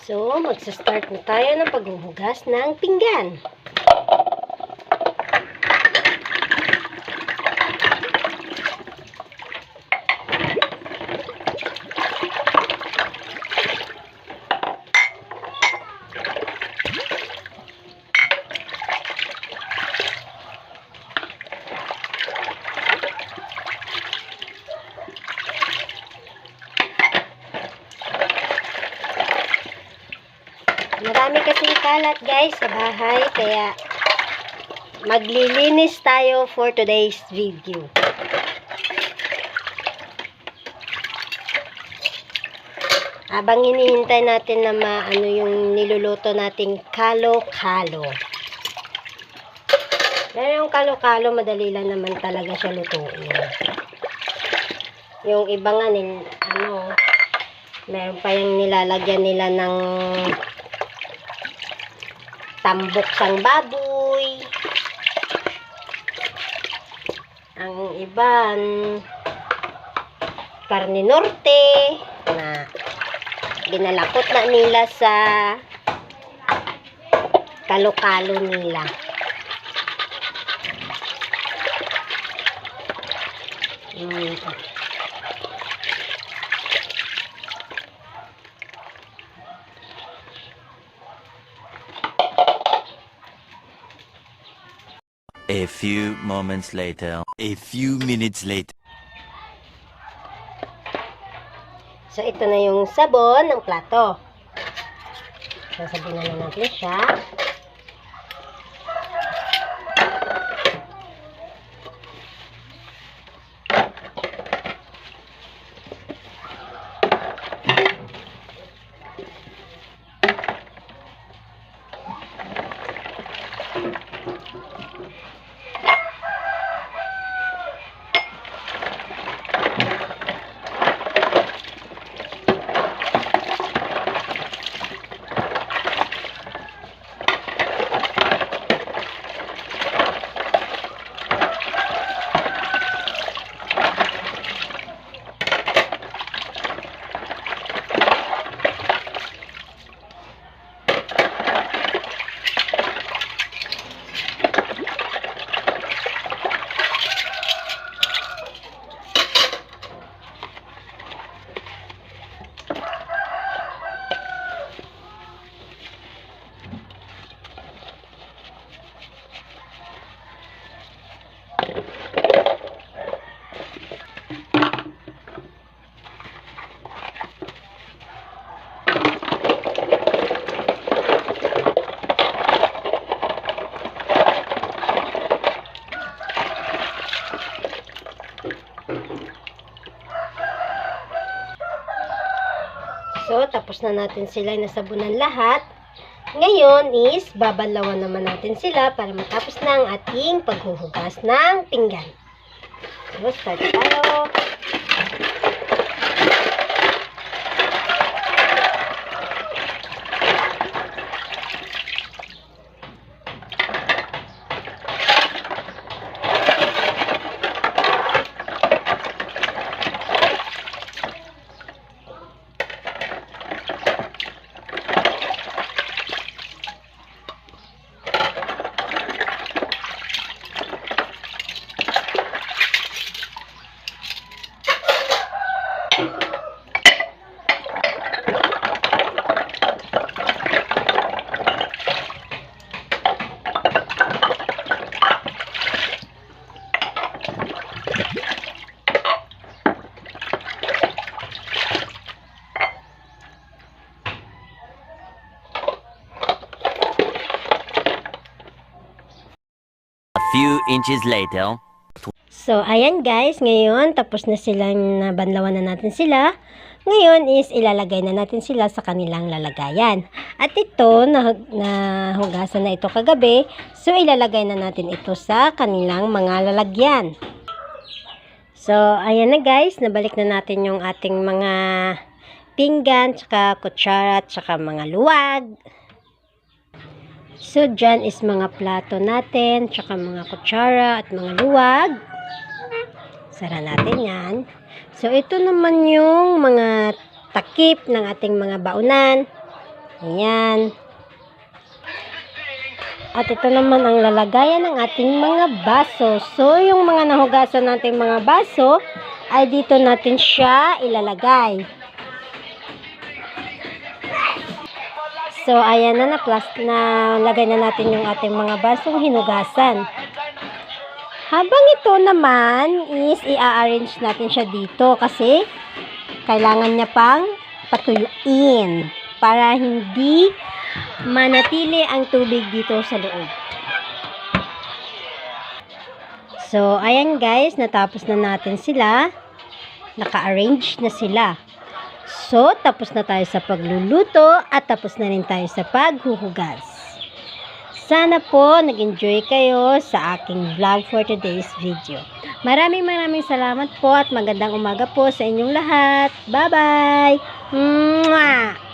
So, magsa-start na tayo ng paghuhugas ng pinggan. Marami kasing kalat guys sa bahay, kaya maglilinis tayo for today's video. Habang hinihintay natin na maano yung niluluto nating kalo-kalo. Pero yung kalo-kalo, madali lang naman talaga siya lutuin. Yung iba nga, meron pa yung nilalagyan nila ng tambok sang baboy. Ang iba, karne norte na binalakot na nila sa kalo-kalo nila. A few moments later, a few minutes later. So, ito na yung sabon ng plato. Sasabihin na natin siya. So, tapos na natin sila nasabunan lahat. Ngayon is, babalawan naman natin sila para matapos na ang ating paghuhugas ng pinggan. So, start tayo. A few inches later. So, ayan guys, ngayon tapos na silang nabanlawan na natin sila. Ngayon is ilalagay na natin sila sa kanilang lalagayan. At ito, nahugasan na ito kagabi. So, ilalagay na natin ito sa kanilang mga lalagyan. So, ayan na guys, nabalik na natin yung ating mga pinggan, tsaka kutsara, tsaka mga luwag. So, dyan is mga plato natin, tsaka mga kutsara at mga luwag. Sara natin yan. So, ito naman yung mga takip ng ating mga baunan. Ayan. At ito naman ang lalagayan ng ating mga baso. So, yung mga nahugasan nating mga baso, ay dito natin siya ilalagay. So, ayan na, lagay na natin yung ating mga basong hinugasan. Habang ito naman is i-arrange natin siya dito kasi kailangan niya pang patuyuin para hindi manatili ang tubig dito sa loob. So, ayan guys, natapos na natin sila. Naka-arrange na sila. So, tapos na tayo sa pagluluto at tapos na rin tayo sa paghuhugas. Sana po nag-enjoy kayo sa aking vlog for today's video. Maraming salamat po at magandang umaga po sa inyong lahat. Bye-bye! Mwah!